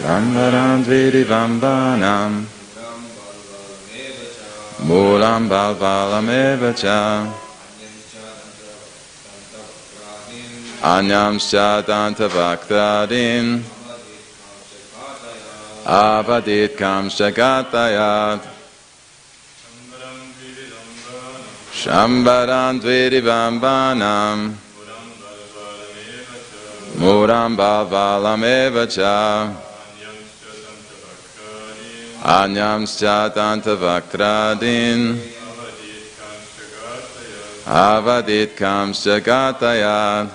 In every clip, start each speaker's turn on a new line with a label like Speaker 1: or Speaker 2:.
Speaker 1: Samvaram Dvidivambanam Mulam Balvalam Evacha Anyam Shadanta Vaktadin Avadit Kam Shagatayat Shambaram Dvidivambanam Muram Balvalam Evacha Anyam Shadanta Vaktadin Avadit Kam Shagatayat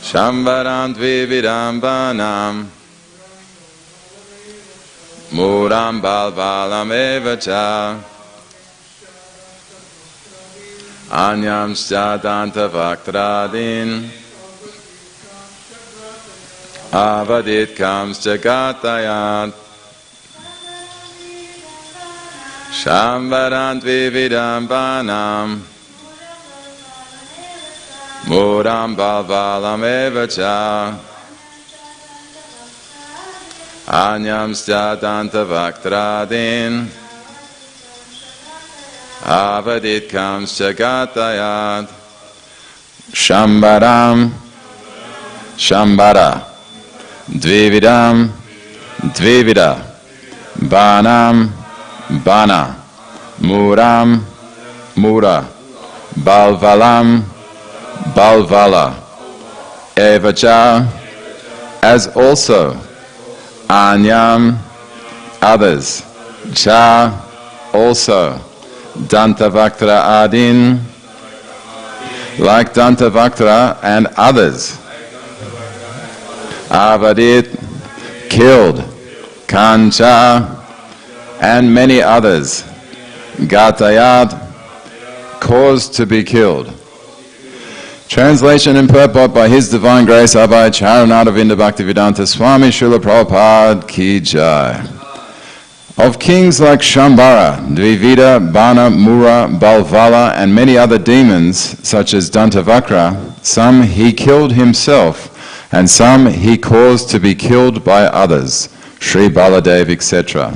Speaker 1: Shambaram Dvidivambanam Muram Balvalam Evacha Anyam Shadanta Vaktradin Avadit Kam Shagatayat Shambaram Dvidivambanam Muram Balvalam Evacha Anyam Shadanta Vaktradin Avadit Kam Shagatayat Shambaram Shambara Dvividam Dvivida Banam Bana Muram Mura Balvalam Balvala Evacha as also Anyam others Cha also Dantavaktra Adin like Dantavaktra and others Avadit killed Kancha and many others Gatayat caused to be killed. Translation and purport by His Divine Grace Abhay Charanadavinda Bhaktivedanta Swami Srila Prabhupada Ki Jai. Of kings like Shambara, Dvivida, Bana, Mura, Balvala and many other demons such as Dantavakra, some he killed himself and some he caused to be killed by others, Sri Baladev, etc.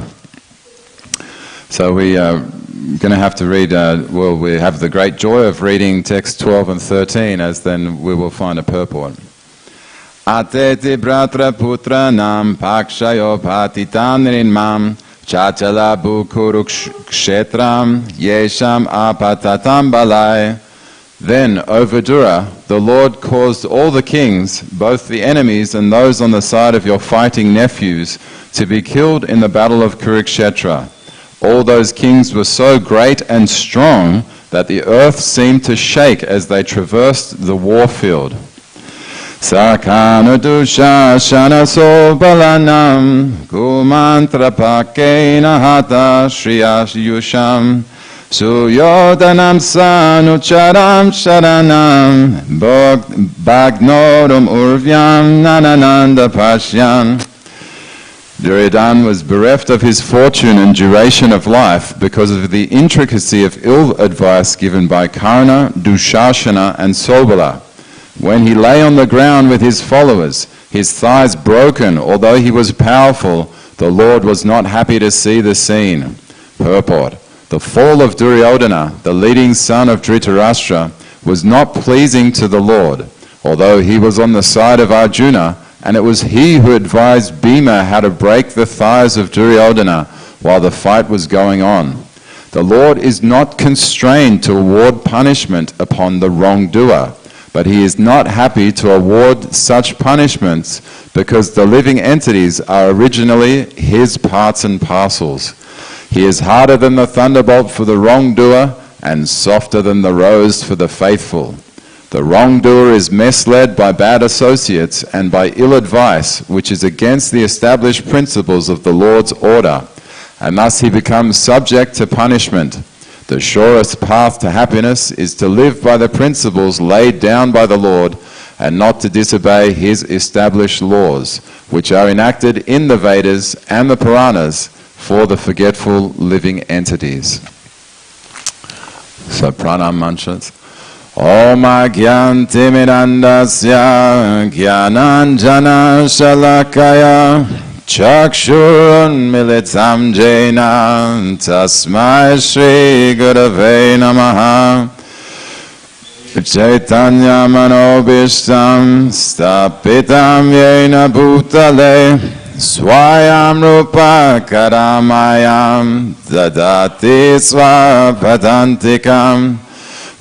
Speaker 1: So we are going to have to read, we have the great joy of reading text 12 and 13 as then we will find a purport. Ateti bratra putra nam pakshayo patitan rinmam chachala bukurukshetram yesham apatatam balai. Then, O Vidura, the Lord caused all the kings, both the enemies and those on the side of your fighting nephews, to be killed in the battle of Kurukshetra. All those kings were so great and strong that the earth seemed to shake as they traversed the war field. Sakanudusha shanaso balanam kumantrapakena hata shriyayusham suyodanam sanucharam sharanam bhagnorum urvyam nanananda pashyam. Duryodhan was bereft of his fortune and duration of life because of the intricacy of ill advice given by Karna, Dushashana and Sobala. When he lay on the ground with his followers, his thighs broken, although he was powerful, the Lord was not happy to see the scene. Purport. The fall of Duryodhana, the leading son of Dhritarashtra, was not pleasing to the Lord, although he was on the side of Arjuna, and it was he who advised Bhima how to break the thighs of Duryodhana while the fight was going on. The Lord is not constrained to award punishment upon the wrongdoer, but he is not happy to award such punishments because the living entities are originally his parts and parcels. He is harder than the thunderbolt for the wrongdoer and softer than the rose for the faithful. The wrongdoer is misled by bad associates and by ill advice, which is against the established principles of the Lord's order, and thus he becomes subject to punishment. The surest path to happiness is to live by the principles laid down by the Lord and not to disobey his established laws, which are enacted in the Vedas and the Puranas for the forgetful living entities. So pranam mantras. Om Agyanti Mirandasya Gyananjana Shalakaya Chakshurun Militam Jena Tasmai Shri Gurave Namaha Chaitanya Manobishtam Stapitam Yena Bhutale Swayam Rupa Karamayam Dadati Swapadantikam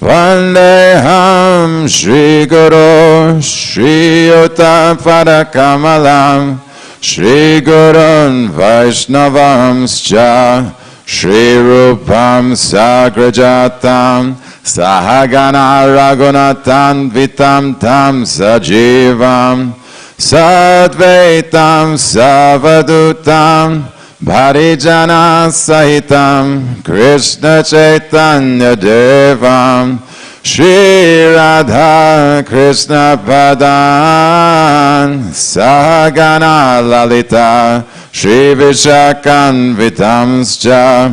Speaker 1: Vandeham Shri Guru Shri Yuta Padakamalam Shri Gurun Vaishnavamscha Shri Rupam Sagrajatam Sahagana Raghunatan Vitam Tam Sajivam Sadvaitam Savadutam Bharijana Sahitam Krishna Chaitanya Devam Shri Radha Krishna Padan Sahagana Lalita Shri Vishakan Vitamscha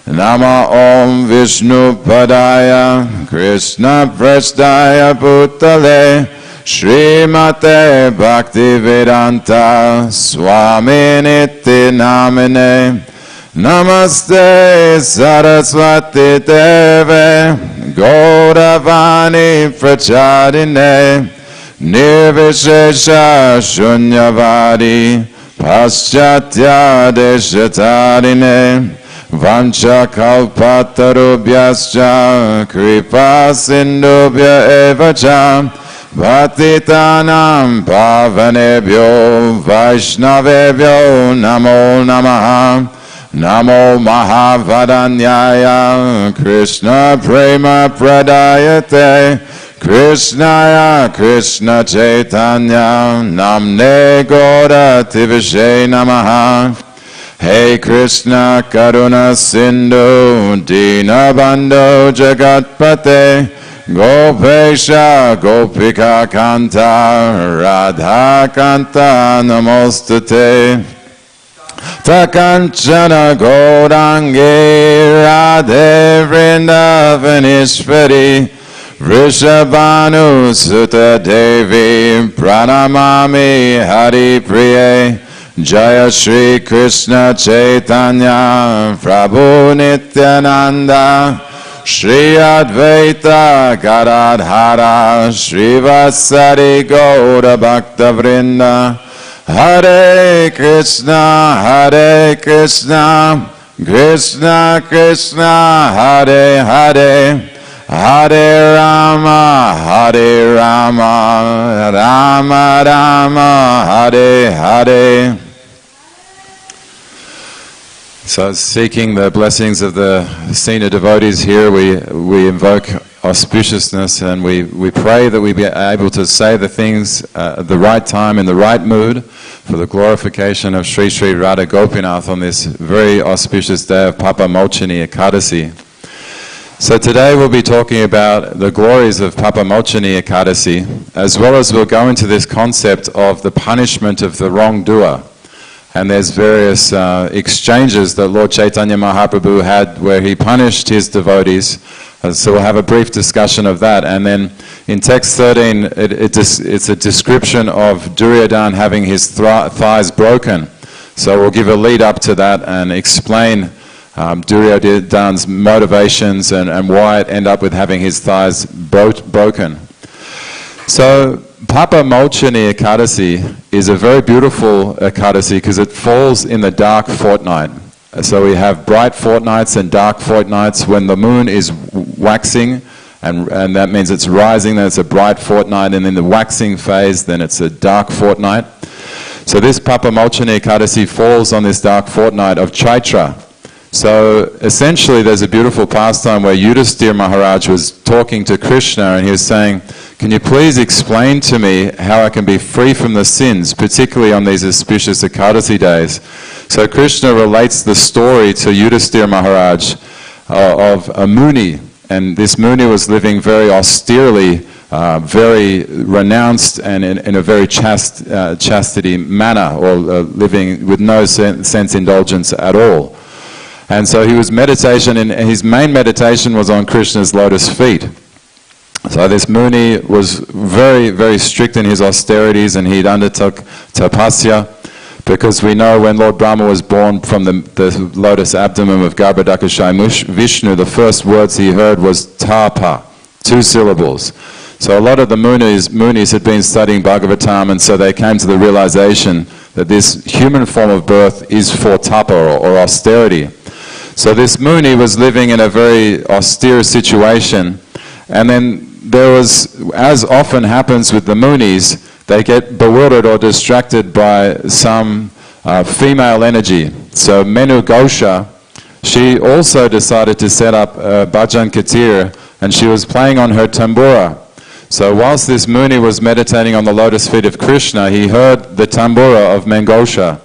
Speaker 1: Nama Om Vishnu Padaya Krishna Prasthaya Bhutale Srimate Bhaktivedanta Swami Niti Namine Namaste Saraswati Deve Gauravani Prachadine Nirvishesha Shunyavadi Paschatya Deshatarine Vancha Kalpatarubhyascha Kripa Sindhubhya Evacha Bhatitanam Pavanebhyo Vaishnavebhyo Namo Namaha Namo Mahavadanyaya Krishna Prema Pradayate Krishnaya Krishna Chaitanya Namne Goda Tivishe Namaha Hey Krishna Karuna Sindhu Dinabandho Jagatpate Gopesha Gopika Kanta Radha Kanta Namostate Takanchana Gaurangi Radhe Vrindavanishvari Vrishabhanu Sutta Devi Pranamami Hari Priye Jaya Shri Krishna Chaitanya Prabhu Nityananda Shri Advaita Gadadhara Shri Vasari Gaura Bhakta Vrinda Hare Krishna Krishna Krishna Hare Hare Hare Rama Rama Rama Hare Hare. So seeking the blessings of the senior devotees here, we invoke auspiciousness and we pray that we be able to say the things at the right time, in the right mood, for the glorification of Sri Sri Radha Gopinath on this very auspicious day of Papa Mochini Ekadasi. So today we'll be talking about the glories of Papa Mochini Ekadasi, as well as we'll go into this concept of the punishment of the wrongdoer. And there's various exchanges that Lord Chaitanya Mahaprabhu had where he punished his devotees. So we'll have a brief discussion of that. And then in text 13, it's a description of Duryodhan having his thighs broken. So we'll give a lead up to that and explain Duryodhan's motivations and why it ended up with having his thighs broken. So Papa Mochini Ekadasi is a very beautiful Ekadasi because it falls in the dark fortnight. So we have bright fortnights and dark fortnights. When the moon is waxing, and that means it's rising, then it's a bright fortnight, and in the waxing phase, then it's a dark fortnight. So this Papa Mochini Ekadasi falls on this dark fortnight of Chaitra. So essentially there's a beautiful pastime where Yudhisthira Maharaj was talking to Krishna and he was saying, can you please explain to me how I can be free from the sins, particularly on these auspicious Ekadasi days? So Krishna relates the story to Yudhisthira Maharaj of a Muni, and this Muni was living very austerely, very renounced and in a very chastity manner, or living with no sense indulgence at all. And so he was meditation, and his main meditation was on Krishna's lotus feet. So this Muni was very, very strict in his austerities, and he'd undertook tapasya, because we know when Lord Brahma was born from the lotus abdomen of Garbhodakashayi Vishnu, the first words he heard was tapa, 2 syllables. So a lot of the Munis had been studying Bhagavatam, and so they came to the realization that this human form of birth is for tapa, or austerity. So this Muni was living in a very austere situation, and then there was, as often happens with the Munis, they get bewildered or distracted by some female energy. So Menu Gosha, she also decided to set up a bhajan katir, and she was playing on her tambura. So whilst this Muni was meditating on the lotus feet of Krishna, he heard the tambura of Mengosha.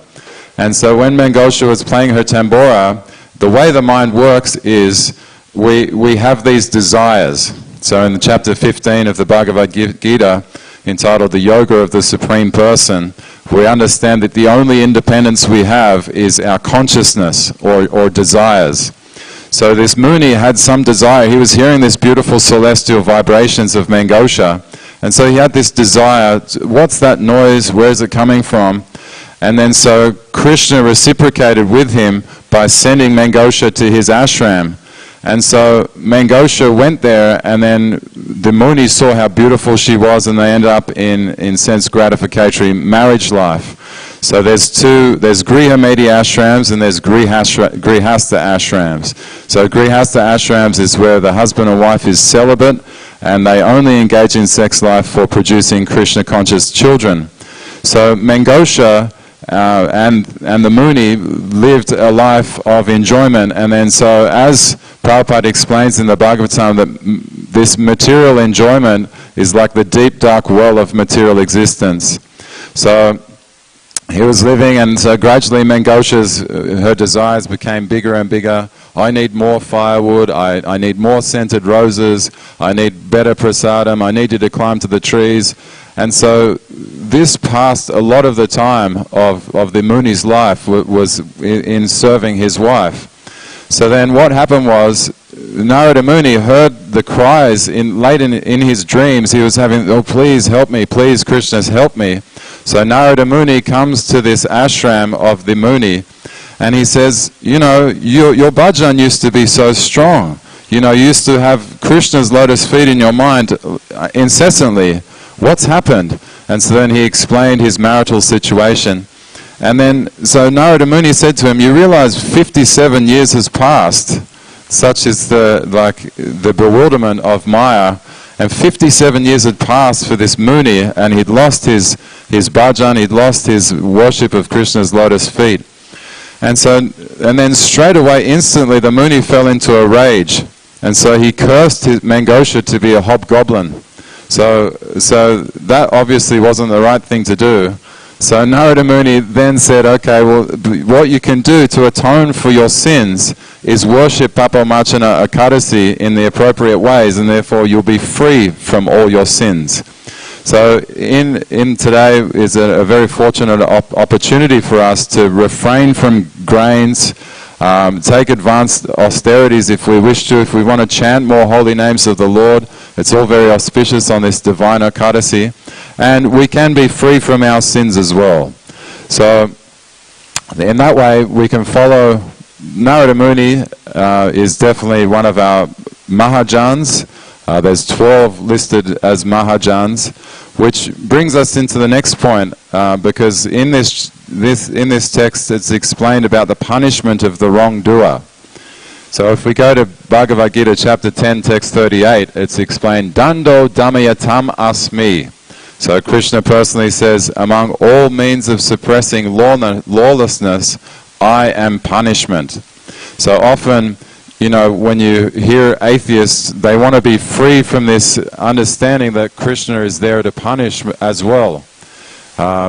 Speaker 1: And so when Mengosha was playing her tambura, the way the mind works is we have these desires. So in chapter 15 of the Bhagavad Gita, entitled The Yoga of the Supreme Person, we understand that the only independence we have is our consciousness or desires. So this Muni had some desire. He was hearing this beautiful celestial vibrations of Mengosha, and so he had this desire. What's that noise? Where is it coming from? And then so Krishna reciprocated with him by sending Mengosha to his ashram. And so Mengosha went there, and then the Muni saw how beautiful she was, and they ended up in sense gratificatory marriage life. So there's Griha Medi ashrams and there's Grihastha ashrams. So Grihastha ashrams is where the husband and wife is celibate, and they only engage in sex life for producing Krishna conscious children. So Mengosha and the Muni lived a life of enjoyment, and then so as Prabhupada explains in the Bhagavatam, that this material enjoyment is like the deep dark well of material existence. So he was living, and so gradually her desires became bigger and bigger. I need more firewood, I need more scented roses, I need better prasadam, I needed to climb to the trees. And so this passed a lot of the time of the Muni's life was in serving his wife. So then what happened was, Narada Muni heard the cries late in his dreams. He was having, oh please help me, please Krishna help me. So Narada Muni comes to this ashram of the Muni, and he says, you know, your bhajan used to be so strong. You know, you used to have Krishna's lotus feet in your mind incessantly. What's happened? And so then he explained his marital situation. And then, so Narada Muni said to him, you realize 57 years has passed, such is the bewilderment of Maya, and 57 years had passed for this Muni, and he'd lost his bhajan, he'd lost his worship of Krishna's lotus feet. And then straight away, instantly, the Muni fell into a rage, and so he cursed Mengosha to be a hobgoblin. So that obviously wasn't the right thing to do. So Narada Muni then said, okay, well, what you can do to atone for your sins is worship Papamachana Ekadasi in the appropriate ways, and therefore you'll be free from all your sins. So in today is a very fortunate opportunity for us to refrain from grains, take advanced austerities if we wish to. If we want to chant more holy names of the Lord, it's all very auspicious on this divine Ekadasi. And we can be free from our sins as well. So in that way we can follow. Narada Muni is definitely one of our Mahajans. There's 12 listed as Mahajans, which brings us into the next point, because in this text it's explained about the punishment of the wrongdoer. So if we go to Bhagavad Gita chapter 10 text 38, it's explained, Dando Damayatam Asmi. So Krishna personally says, among all means of suppressing lawlessness, I am punishment. So often, you know, when you hear atheists, they want to be free from this understanding that Krishna is there to punish as well.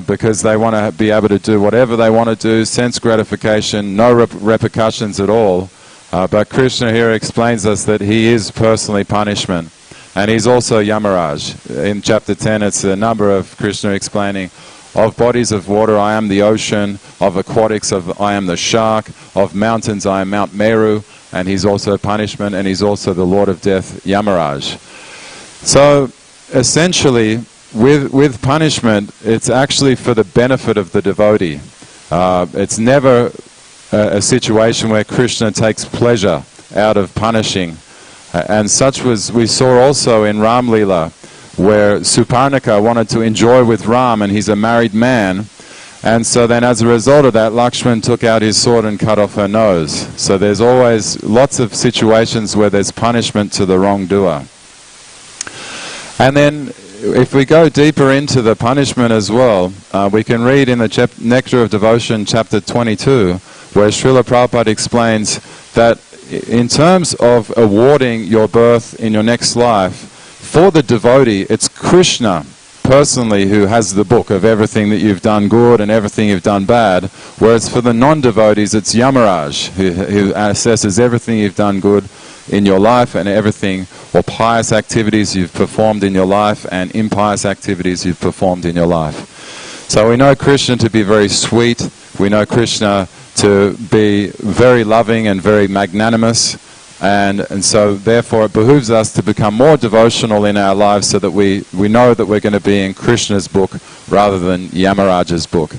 Speaker 1: Because they want to be able to do whatever they want to do, sense gratification, no repercussions at all. But Krishna here explains us that he is personally punishment. And he's also Yamaraj. In chapter 10, it's a number of Krishna explaining, of bodies of water, I am the ocean. Of aquatics, I am the shark. Of mountains, I am Mount Meru. And he's also punishment, and he's also the Lord of Death, Yamaraj. So essentially, with punishment, it's actually for the benefit of the devotee. It's never a situation where Krishna takes pleasure out of punishing. And such we saw also in Ram Leela, where Suparnika wanted to enjoy with Ram, and he's a married man. And so then as a result of that, Lakshman took out his sword and cut off her nose. So there's always lots of situations where there's punishment to the wrongdoer. And then if we go deeper into the punishment as well, we can read in the Nectar of Devotion, chapter 22, where Srila Prabhupada explains that in terms of awarding your birth in your next life, for the devotee, it's Krishna personally who has the book of everything that you've done good and everything you've done bad, whereas for the non-devotees, it's Yamaraj who assesses everything you've done good in your life and everything, or pious activities you've performed in your life and impious activities you've performed in your life. So we know Krishna to be very sweet, we know Krishna to be very loving and very magnanimous, and so therefore it behooves us to become more devotional in our lives so that we know that we're going to be in Krishna's book rather than Yamaraj's book.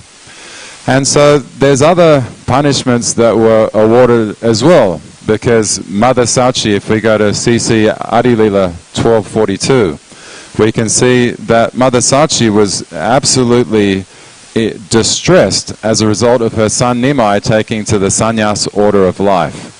Speaker 1: And so there's other punishments that were awarded as well, because Mother Sachi, if we go to CC Adilila 1242, we can see that Mother Sachi was absolutely distressed as a result of her son Nimai taking to the sannyas order of life.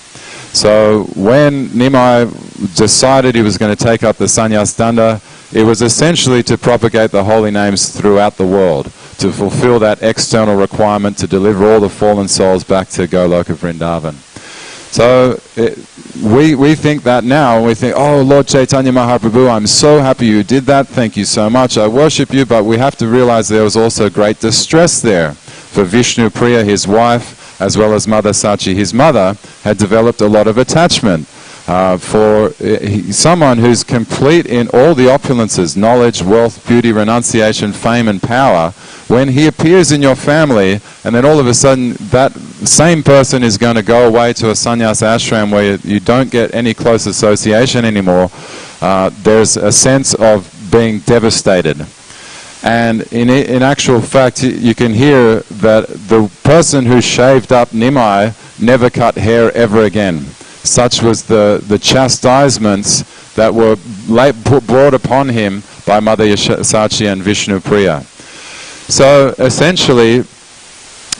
Speaker 1: So when Nimai decided he was going to take up the sannyas danda, it was essentially to propagate the holy names throughout the world, to fulfill that external requirement to deliver all the fallen souls back to Goloka Vrindavan. So we think that now, and we think, oh, Lord Chaitanya Mahaprabhu, I'm so happy you did that, thank you so much, I worship you, but we have to realize there was also great distress there. For Vishnu Priya, his wife, as well as Mother Sachi, his mother, had developed a lot of attachment. For someone who's complete in all the opulences, knowledge, wealth, beauty, renunciation, fame and power, when he appears in your family and then all of a sudden that same person is going to go away to a sannyas ashram where you don't get any close association anymore, there's a sense of being devastated. And in actual fact, you can hear that the person who shaved up Nimai never cut hair ever again. Such was the chastisements that were brought upon him by Mother Sachi and Vishnu Priya. So essentially,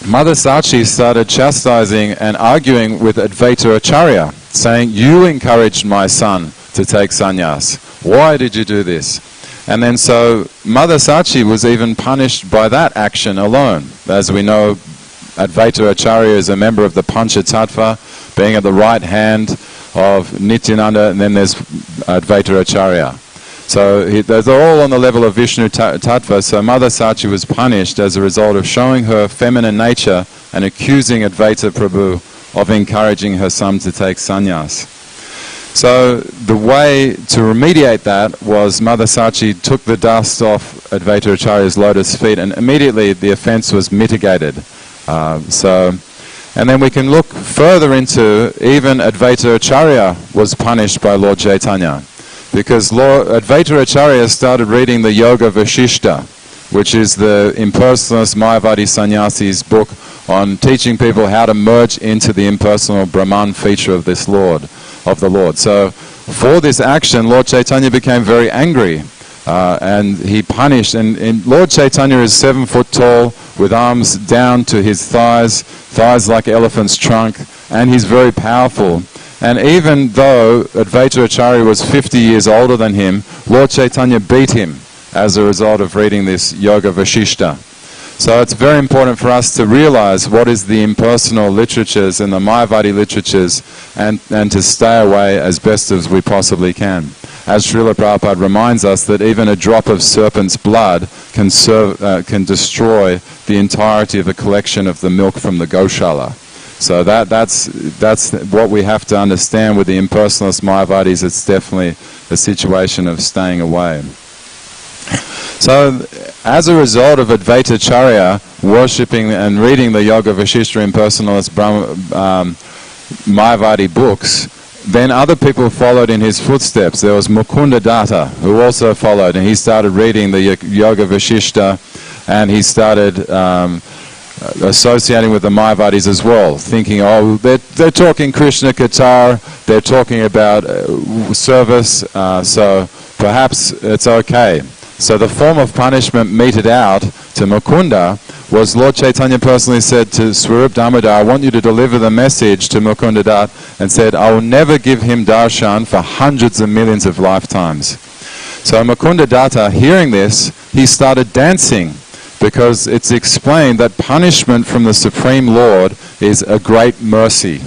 Speaker 1: Mother Sachi started chastising and arguing with Advaita Acharya, saying, you encouraged my son to take sannyas. Why did you do this? And then so Mother Sachi was even punished by that action alone. As we know, Advaita Acharya is a member of the Pancha Tattva, being at the right hand of Nityananda, and then there's Advaita Acharya. So they're all on the level of Vishnu Tattva, so Mother Sachi was punished as a result of showing her feminine nature and accusing Advaita Prabhu of encouraging her son to take sannyas. So the way to remediate that was Mother Sachi took the dust off Advaita Acharya's lotus feet, and immediately the offense was mitigated. And then we can look further into even Advaita Acharya was punished by Lord Chaitanya, because Advaita Acharya started reading the Yoga Vashishta, which is the impersonalist Mayavadi sannyasi's book on teaching people how to merge into the impersonal Brahman feature of this Lord. Of the Lord. So for this action, Lord Chaitanya became very angry, and he punished, and Lord Chaitanya is 7 foot tall with arms down to his thighs like elephant's trunk, and he's very powerful. And even though Advaita Acharya was 50 years older than him, Lord Chaitanya beat him as a result of reading this Yoga Vashishta. So it's very important for us to realize what is the impersonal literatures and the Mayavadi literatures, and to stay away as best as we possibly can. As Srila Prabhupada reminds us that even a drop of serpent's blood can destroy the entirety of a collection of the milk from the Goshala. So that's what we have to understand with the impersonalist Mayavadis. It's definitely a situation of staying away. So, as a result of Advaita Acharya worshipping and reading the Yoga Vashishta impersonalist Mayavadi books, then other people followed in his footsteps. There was Mukunda Datta, who also followed, and he started reading the Yoga Vashishta, and he started associating with the Mayavadis as well, thinking, oh, they're talking Krishna Katar, they're talking about service, so perhaps it's okay. So the form of punishment meted out to Mukunda was Lord Chaitanya personally said to Swarup Damodar, I want you to deliver the message to Mukunda Datta, and said, I will never give him darshan for hundreds of millions of lifetimes. So Mukunda Datta, hearing this, he started dancing, because it's explained that punishment from the Supreme Lord is a great mercy.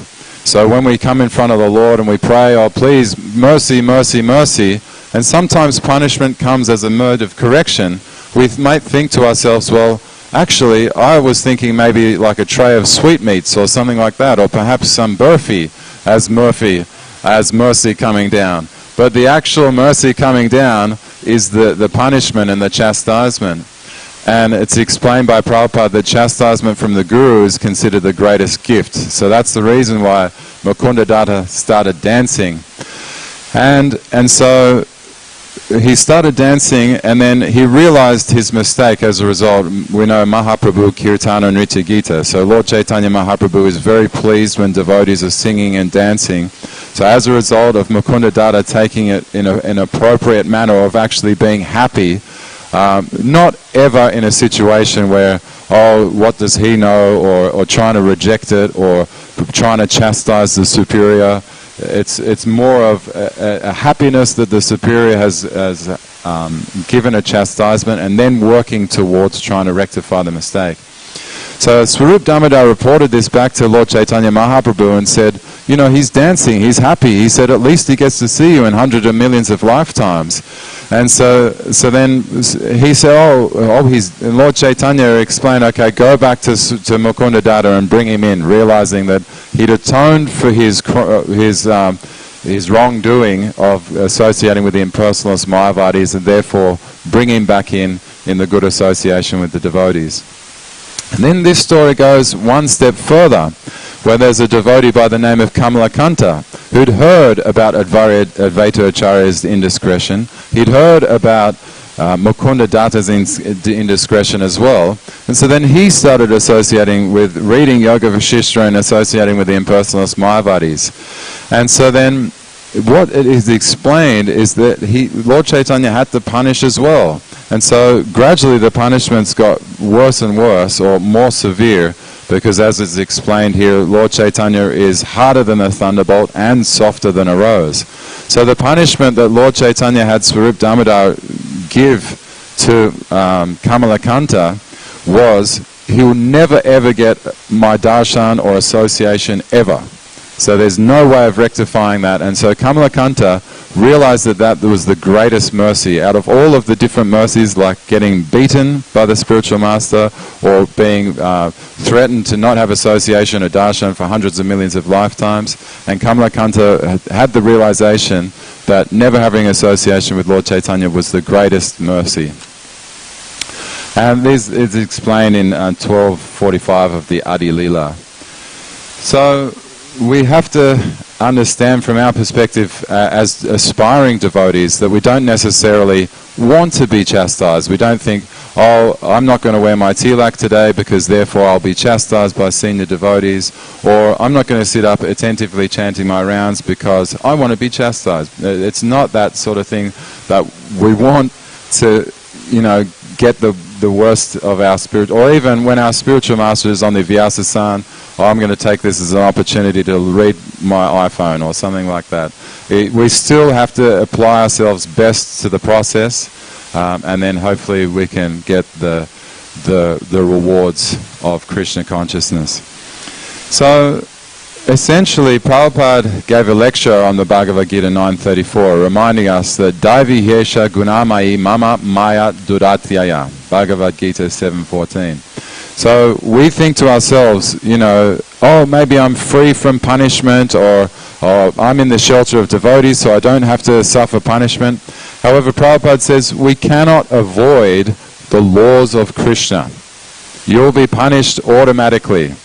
Speaker 1: So when we come in front of the Lord and we pray, oh please, mercy, mercy, mercy, and sometimes punishment comes as a mode of correction, we might think to ourselves, well, actually, I was thinking maybe like a tray of sweetmeats or something like that, or perhaps some burfi as mercy coming down. But the actual mercy coming down is the punishment and the chastisement. And it's explained by Prabhupada that chastisement from the Guru is considered the greatest gift. So that's the reason why Mukunda Datta started dancing. And so he started dancing, and then he realized his mistake as a result. We know Mahaprabhu Kirtana Nritya Gita. So Lord Chaitanya Mahaprabhu is very pleased when devotees are singing and dancing. So as a result of Mukunda Datta taking it in an appropriate manner of actually being happy, not ever in a situation where, oh, what does he know, or trying to reject it, or trying to chastise the superior. It's more of a happiness that the superior has given a chastisement, and then working towards trying to rectify the mistake. So Swarup Damodar reported this back to Lord Chaitanya Mahaprabhu and said, you know, he's dancing, he's happy. He said, at least he gets to see you in hundreds of millions of lifetimes. And so then he said, and Lord Chaitanya explained, okay, go back to Mukunda Datta and bring him in, realizing that he'd atoned for his wrongdoing of associating with the impersonalist Mayavadis, and therefore bring him back in the good association with the devotees. And then this story goes one step further, where there's a devotee by the name of Kamalakanta who'd heard about Advaita Acharya's indiscretion. He'd heard about Mukunda Datta's indiscretion as well. And so then he started associating with, reading Yoga Vashishta and associating with the impersonalist Mayavadis. And so then what it is explained is that Lord Chaitanya had to punish as well. And so gradually the punishments got worse and worse, or more severe, because as is explained here, Lord Chaitanya is harder than a thunderbolt and softer than a rose. So the punishment that Lord Chaitanya had Swarup Damodar give to Kamalakanta was, he will never ever get my darshan or association ever. So there's no way of rectifying that. And so Kamalakanta realized that was the greatest mercy. Out of all of the different mercies, like getting beaten by the spiritual master, or being threatened to not have association or darshan for hundreds of millions of lifetimes, and Kamalakanta had the realization that never having association with Lord Chaitanya was the greatest mercy. And this is explained in 1245 of the Adi Lila. So we have to understand from our perspective as aspiring devotees that we don't necessarily want to be chastised. We don't think, oh, I'm not going to wear my tilak today because therefore I'll be chastised by senior devotees, or I'm not going to sit up attentively chanting my rounds because I want to be chastised. It's not that sort of thing that we want to, get the worst of our spirit, or even when our spiritual master is on the Vyasa-san, I'm going to take this as an opportunity to read my iPhone or something like that. We still have to apply ourselves best to the process, and then hopefully we can get the rewards of Krishna consciousness. So essentially, Prabhupada gave a lecture on the Bhagavad Gita 9:34, reminding us that Daivi Hesha Gunamayi Mama Maya Duratyaya, Bhagavad Gita 7:14. So we think to ourselves, oh, maybe I'm free from punishment, or I'm in the shelter of devotees, so I don't have to suffer punishment. However, Prabhupada says we cannot avoid the laws of Krishna. You'll be punished automatically.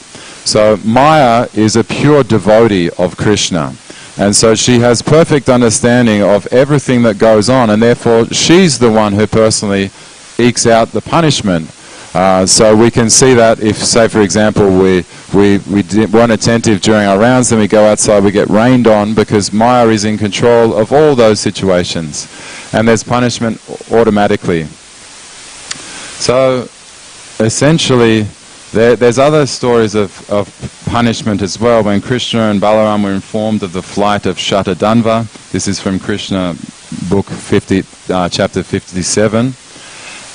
Speaker 1: So Maya is a pure devotee of Krishna. And so she has perfect understanding of everything that goes on, and therefore she's the one who personally ekes out the punishment. So we can see that if, say for example, we weren't attentive during our rounds, then we go outside, we get rained on, because Maya is in control of all those situations. And there's punishment automatically. So essentially, there's other stories of punishment as well. When Krishna and Balaram were informed of the flight of Shatta Dhanva, this is from Krishna book 50, chapter 57.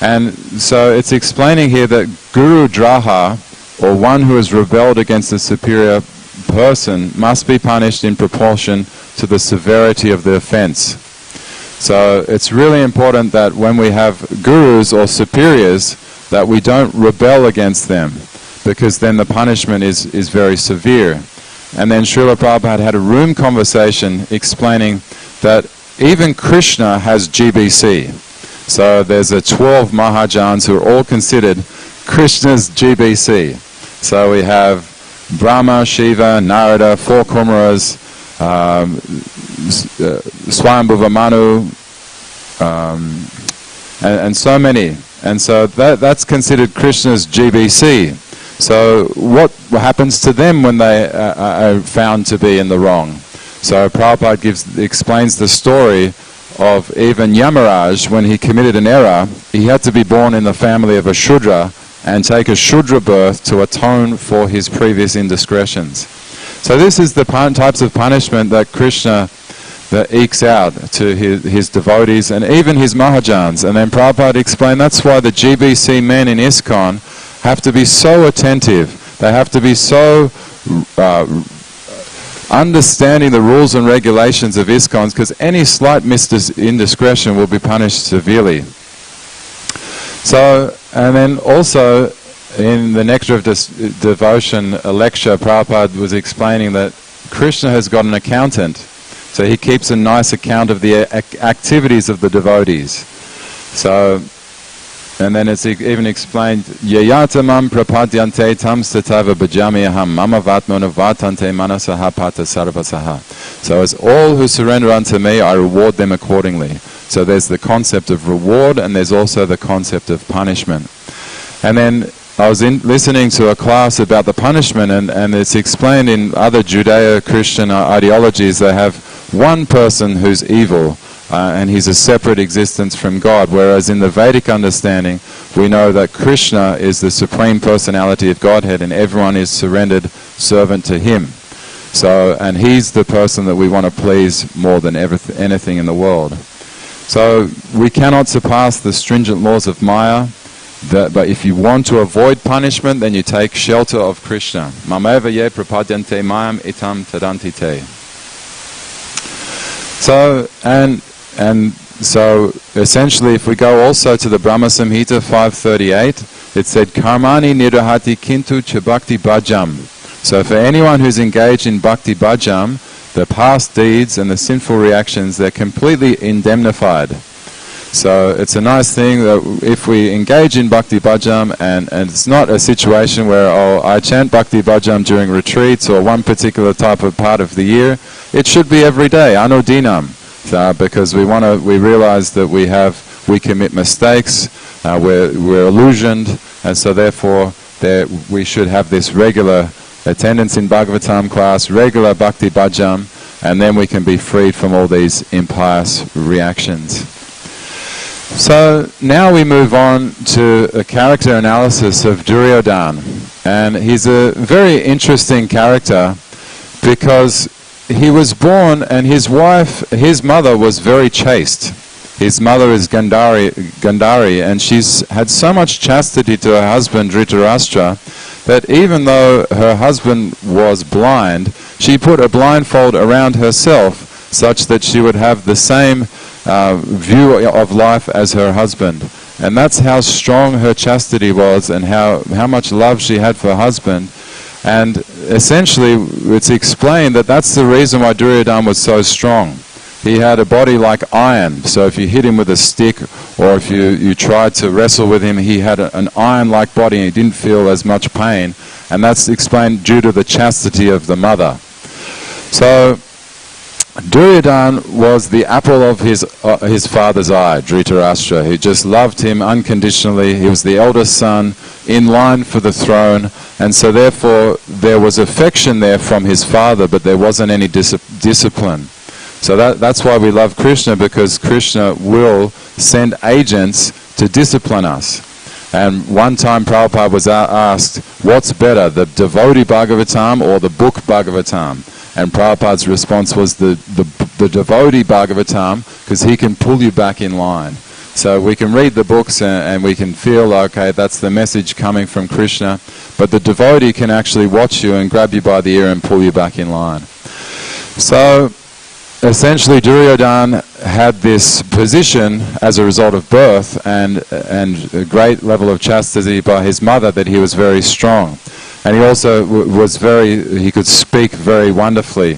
Speaker 1: And so it's explaining here that Guru Draha, or one who has rebelled against a superior person, must be punished in proportion to the severity of the offense. So it's really important that when we have gurus or superiors, that we don't rebel against them, because then the punishment is very severe. And then Srila Prabhupada had a room conversation explaining that even Krishna has GBC. So there's 12 Mahajans who are all considered Krishna's GBC. So we have Brahma, Shiva, Narada, 4 Kumaras, Swayambhuva Manu, and so many. And so that's considered Krishna's GBC. So what happens to them when they are found to be in the wrong? So Prabhupada explains the story of even Yamaraj. When he committed an error, he had to be born in the family of a Shudra and take a Shudra birth to atone for his previous indiscretions. So this is the types of punishment that Krishna that ekes out to his devotees and even his Mahajans. And then Prabhupada explained that's why the GBC men in ISKCON have to be so attentive. They have to be so understanding the rules and regulations of ISKCON, because any slight indiscretion will be punished severely. So, and then also in the Nectar of Devotion lecture, Prabhupada was explaining that Krishna has got an accountant. So he keeps a nice account of the activities of the devotees. So, and then it's even explained, Yayatamam prapadyante tam statava bhajami aham mama vatmona vatante manasaha pata sarvasaha. So as all who surrender unto me, I reward them accordingly. So there's the concept of reward, and there's also the concept of punishment. And then I was listening to a class about the punishment, and it's explained in other Judeo-Christian ideologies. They have one person who's evil, and he's a separate existence from God, whereas in the Vedic understanding, we know that Krishna is the Supreme Personality of Godhead, and everyone is surrendered servant to him. So, and he's the person that we want to please more than anything in the world. So we cannot surpass the stringent laws of Maya, but if you want to avoid punishment, then you take shelter of Krishna. Mameva ye prapadyante mayam itam tadanti te. So, and so essentially, if we go also to the Brahma Samhita 538, it said, Karmani nirahati kintu cha bhakti bhajam. So for anyone who's engaged in bhakti bhajam, the past deeds and the sinful reactions, they're completely indemnified. So it's a nice thing that if we engage in Bhakti Bhajam, and it's not a situation where, oh, I chant Bhakti Bhajam during retreats or one particular type of part of the year. It should be every day, anodinam, because we realize that we commit mistakes, we're illusioned, and so therefore we should have this regular attendance in Bhagavatam class, regular Bhakti Bhajam, and then we can be freed from all these impious reactions. So now we move on to a character analysis of Duryodhan. And he's a very interesting character because he was born and his mother was very chaste. His mother is Gandhari, and she's had so much chastity to her husband Dhritarashtra that even though her husband was blind, she put a blindfold around herself such that she would have the same view of life as her husband. And that's how strong her chastity was, and how much love she had for her husband. And essentially it's explained that that's the reason why Duryodhan was so strong. He had a body like iron, so if you hit him with a stick or if you tried to wrestle with him, he had an iron-like body and he didn't feel as much pain. And that's explained due to the chastity of the mother. So Duryodhan was the apple of his father's eye, Dhritarashtra. He just loved him unconditionally. He was the eldest son, in line for the throne, and so therefore there was affection there from his father, but there wasn't any discipline. So that's why we love Krishna, because Krishna will send agents to discipline us. And one time Prabhupada was asked, what's better, the devotee Bhagavatam or the book Bhagavatam? And Prabhupada's response was the devotee Bhagavatam, because he can pull you back in line. So we can read the books and we can feel, okay, that's the message coming from Krishna, but the devotee can actually watch you and grab you by the ear and pull you back in line. So essentially Duryodhan had this position as a result of birth and a great level of chastity by his mother, that he was very strong. And he also he could speak very wonderfully.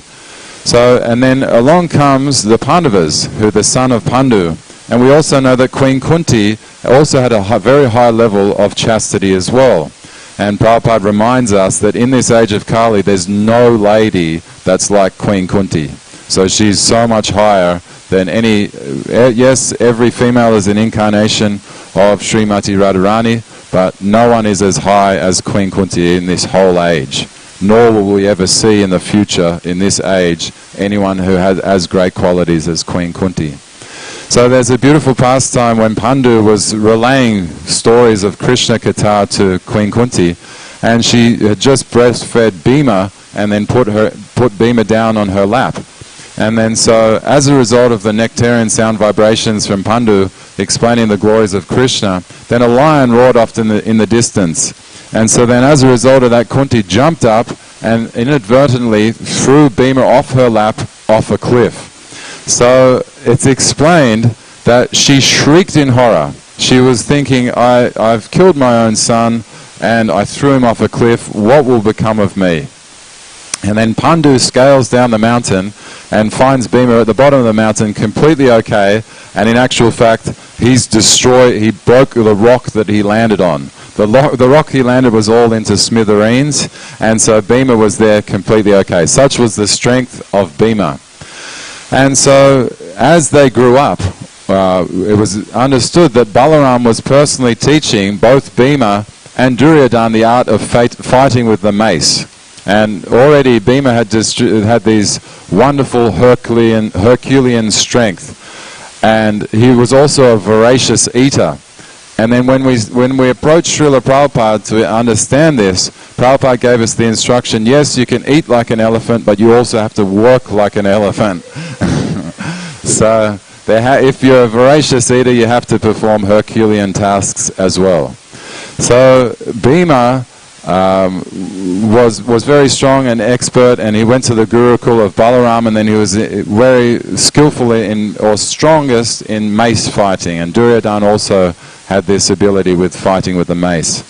Speaker 1: So, and then along comes the Pandavas, who are the son of Pandu. And we also know that Queen Kunti also had a very high level of chastity as well. And Prabhupada reminds us that in this age of Kali, there's no lady that's like Queen Kunti. So she's so much higher than any, yes, every female is an incarnation of Srimati Radharani, but no one is as high as Queen Kunti in this whole age. Nor will we ever see in the future, in this age, anyone who has as great qualities as Queen Kunti. So there's a beautiful pastime when Pandu was relaying stories of Krishna Katha to Queen Kunti, and she had just breastfed Bhima and then put Bhima down on her lap. And then so, as a result of the nectarian sound vibrations from Pandu explaining the glories of Krishna, then a lion roared off in the distance. And so then as a result of that, Kunti jumped up and inadvertently threw Bhima off her lap off a cliff. So it's explained that she shrieked in horror. She was thinking, I've killed my own son and I threw him off a cliff. What will become of me? And then Pandu scales down the mountain and finds Bhima at the bottom of the mountain completely okay, and in actual fact he broke the rock that he landed on. The rock he landed was all into smithereens, and so Bhima was there completely okay. Such was the strength of Bhima. And so as they grew up, it was understood that Balaram was personally teaching both Bhima and Duryodhan the art of fighting with the mace. And already Bhima had these wonderful Herculean strength, and he was also a voracious eater. And then when we approached Srila Prabhupada to understand this, Prabhupada gave us the instruction, yes, you can eat like an elephant, but you also have to work like an elephant. So if you're a voracious eater, you have to perform Herculean tasks as well. So Bhima was very strong and expert, and he went to the Gurukul of Balaram, and then he was very skillful strongest in mace fighting, and Duryodhan also had this ability with fighting with the mace.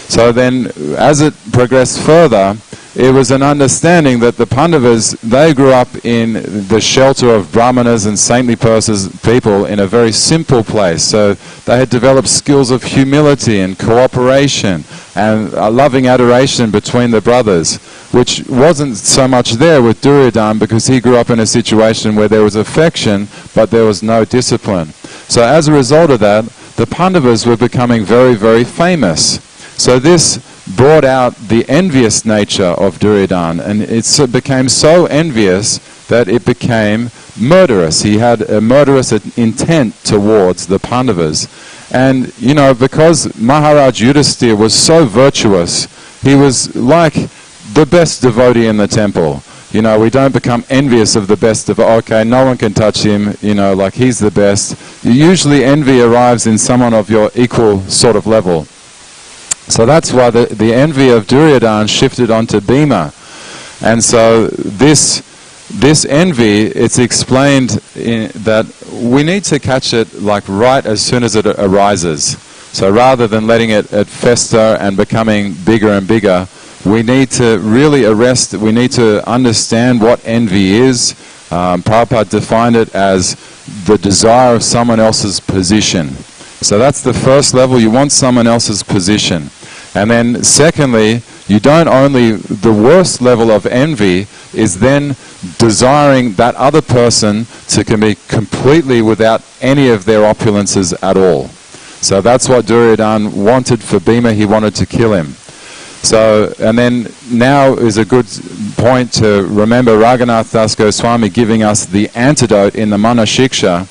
Speaker 1: So then as it progressed further, it was an understanding that the Pandavas, they grew up in the shelter of brahmanas and saintly people in a very simple place. So they had developed skills of humility and cooperation and a loving adoration between the brothers, which wasn't so much there with Duryodhan, because he grew up in a situation where there was affection, but there was no discipline. So as a result of that, the Pandavas were becoming very, very famous. So this brought out the envious nature of Duryodhan, and it became so envious that it became murderous. He had a murderous intent towards the Pandavas. And, you know, because Maharaj Yudhisthira was so virtuous, he was like the best devotee in the temple. You know, we don't become envious of the best okay, no one can touch him, you know, like he's the best. Usually envy arrives in someone of your equal sort of level. So that's why the envy of Duryodhan shifted onto Bhima. And so this envy, it's explained that we need to catch it like right as soon as it arises. So rather than letting it fester and becoming bigger and bigger, we need to really we need to understand what envy is. Prabhupada defined it as the desire of someone else's position. So that's the first level, you want someone else's position. And then secondly, you don't only, the worst level of envy is then desiring that other person to be completely without any of their opulences at all. So that's what Duryodhan wanted for Bhima. He wanted to kill him. So, and then now is a good point to remember Raghunath Das Goswami giving us the antidote in the Mana Shiksha.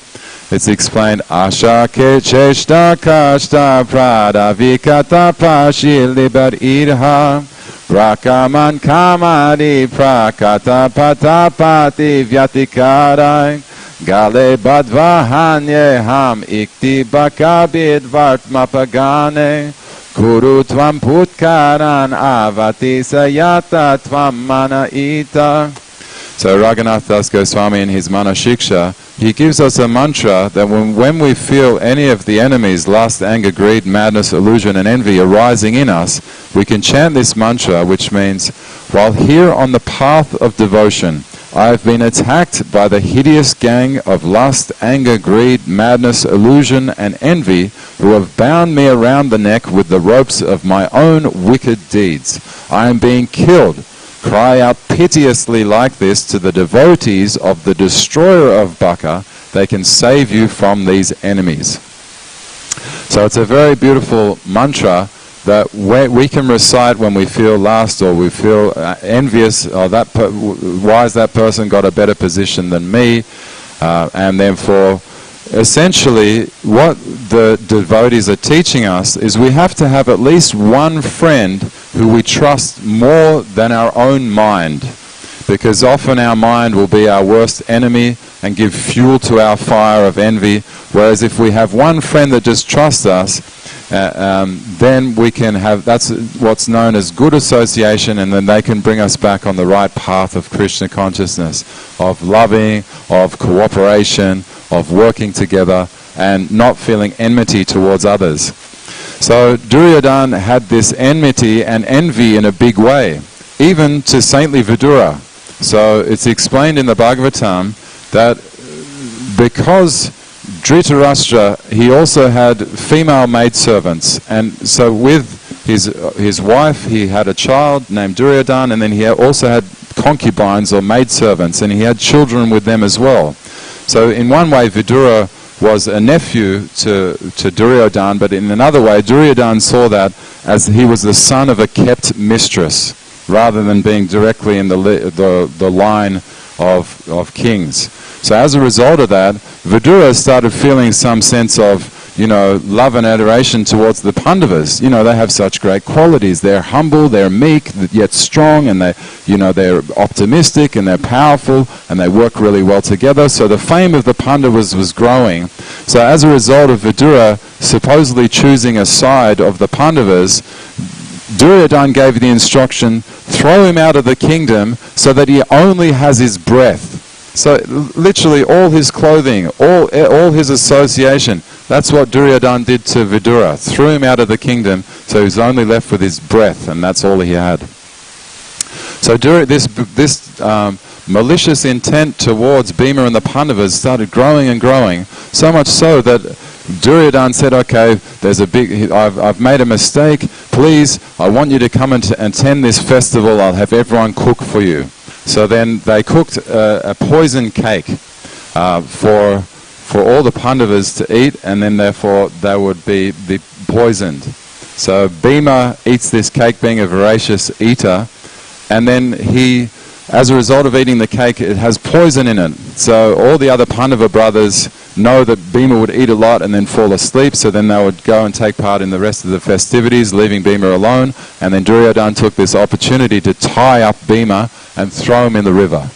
Speaker 1: It's explained, Asha ke cheshta kashta prada vikata pashi libar irha rakaman kamari prakata patapati vyatikarai gale badvahanye ham ikti bakabid vartmapagane Guru tvam putkaran avati sayata tvam mana ita. So Raghunath Das Goswami in his Mana Shiksha, he gives us a mantra that when we feel any of the enemies, lust, anger, greed, madness, illusion and envy arising in us, we can chant this mantra, which means, while here on the path of devotion, I have been attacked by the hideous gang of lust, anger, greed, madness, illusion and envy, who have bound me around the neck with the ropes of my own wicked deeds. I am being killed. Cry out piteously like this to the devotees of the destroyer of Baka. They can save you from these enemies. So it's a very beautiful mantra that we can recite when we feel lust or we feel envious, or why has that person got a better position than me? And therefore, essentially, what the devotees are teaching us is we have to have at least one friend who we trust more than our own mind. Because often our mind will be our worst enemy and give fuel to our fire of envy. Whereas if we have one friend that just trusts us, then we can have, that's what's known as good association, and then they can bring us back on the right path of Krishna consciousness, of loving, of cooperation, of working together, and not feeling enmity towards others. So Duryodhan had this enmity and envy in a big way, even to saintly Vidura. So it's explained in the Bhagavatam that because Dhritarashtra, he also had female maidservants, and so with his wife he had a child named Duryodhan, and then he also had concubines or maidservants, and he had children with them as well. So in one way Vidura was a nephew to Duryodhan, but in another way Duryodhan saw that as he was the son of a kept mistress, rather than being directly in the line of kings. So as a result of that, Vidura started feeling some sense of, love and adoration towards the Pandavas. They have such great qualities. They're humble, they're meek, yet strong, and they're optimistic and they're powerful, and they work really well together. So the fame of the Pandavas was growing. So as a result of Vidura supposedly choosing a side of the Pandavas, Duryodhan gave the instruction, throw him out of the kingdom so that he only has his breath. So literally all his clothing, all his association, that's what Duryodhan did to Vidura. Threw him out of the kingdom, so he was only left with his breath, and that's all he had. So this malicious intent towards Bhima and the Pandavas started growing and growing, so much so that Duryodhan said, okay, I've made a mistake, please, I want you to come and attend this festival, I'll have everyone cook for you. So then they cooked a poison cake for all the Pandavas to eat, and then therefore they would be poisoned. So Bhima eats this cake, being a voracious eater, and then as a result of eating the cake, it has poison in it. So all the other Pandava brothers know that Bhima would eat a lot and then fall asleep, so then they would go and take part in the rest of the festivities, leaving Bhima alone, and then Duryodhan took this opportunity to tie up Bhima and throw him in the river.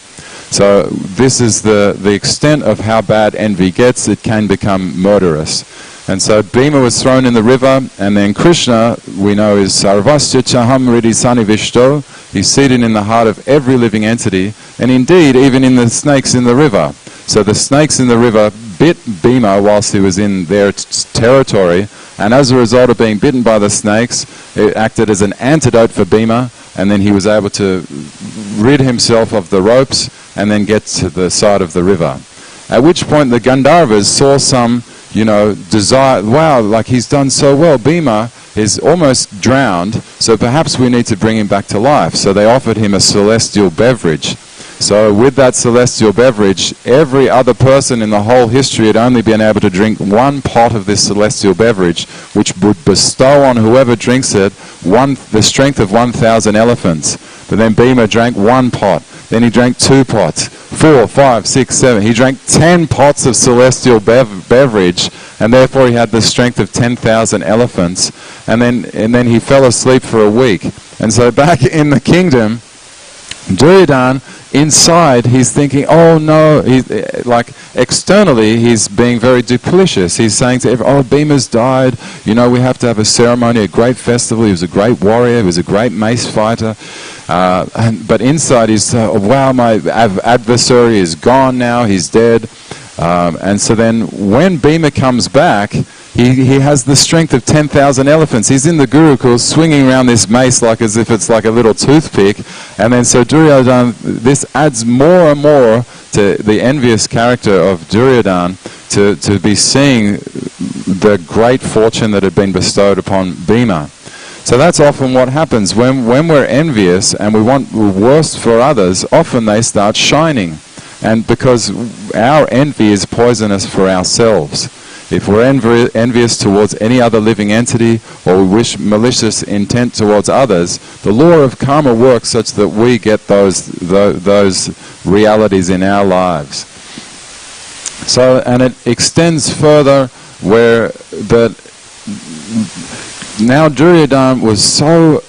Speaker 1: So this is the extent of how bad envy gets. It can become murderous. And so Bhima was thrown in the river, and then Krishna, we know, is Sarvasya Chaham Riddhi Sanivishto. He's seated in the heart of every living entity, and indeed even in the snakes in the river. So the snakes in the river bit Bhima whilst he was in their territory, and as a result of being bitten by the snakes, it acted as an antidote for Bhima, and then he was able to rid himself of the ropes and then get to the side of the river. At which point the Gandharvas saw some, desire, wow, like he's done so well. Bhima, is almost drowned, so perhaps we need to bring him back to life. So they offered him a celestial beverage. So with that celestial beverage, every other person in the whole history had only been able to drink one pot of this celestial beverage, which would bestow on whoever drinks it the strength of 1,000 elephants. But then Bhima drank one pot. Then he drank 2 pots, 4, 5, 6, 7. He drank 10 pots of celestial beverage, and therefore he had the strength of 10,000 elephants. And then he fell asleep for a week. And so back in the kingdom, Duryodhan, inside, he's thinking, oh no, like externally, he's being very duplicitous. He's saying to everyone, oh, Bhima's died, we have to have a ceremony, a great festival. He was a great warrior, he was a great mace fighter. But inside, he's, wow, my adversary is gone now, he's dead. And so then when Bhima comes back, he has the strength of 10,000 elephants. He's in the Gurukul swinging around this mace like as if it's like a little toothpick. And then so Duryodhan, this adds more and more to the envious character of Duryodhan to be seeing the great fortune that had been bestowed upon Bhima. So that's often what happens. When we're envious and we want the worst for others, often they start shining. And because our envy is poisonous for ourselves. If we're envious towards any other living entity, or we wish malicious intent towards others, the law of karma works such that we get those realities in our lives. So, and it extends further where now Duryodhan was so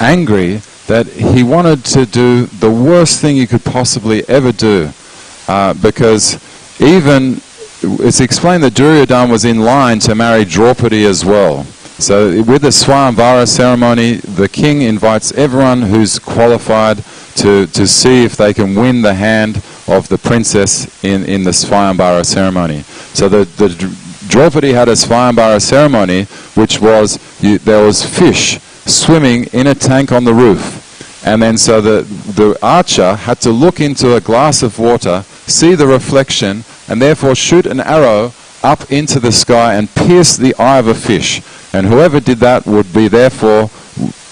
Speaker 1: angry that he wanted to do the worst thing you could possibly ever do, because even it's explained that Duryodhan was in line to marry Draupadi as well. So with the Swayamvara ceremony, the king invites everyone who's qualified to see if they can win the hand of the princess in the Swayamvara ceremony. So the Draupadi had a Swayamvara ceremony, which was, there was fish swimming in a tank on the roof. And then so the archer had to look into a glass of water, see the reflection, and therefore shoot an arrow up into the sky and pierce the eye of a fish. And whoever did that would be therefore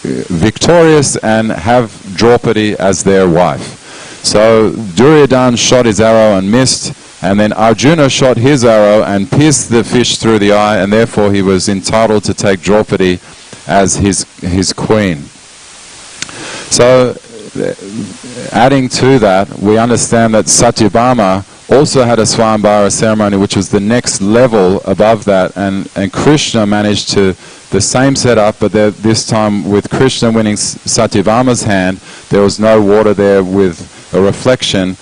Speaker 1: victorious and have Draupadi as their wife. So Duryodhan shot his arrow and missed, and then Arjuna shot his arrow and pierced the fish through the eye, and therefore he was entitled to take Draupadi as his queen. So adding to that, we understand that Satyabhama also had a Swayamvara ceremony, which was the next level above that, and Krishna managed to, the same setup, but this time with Krishna winning Satyabhama's hand, there was no water there with a reflection.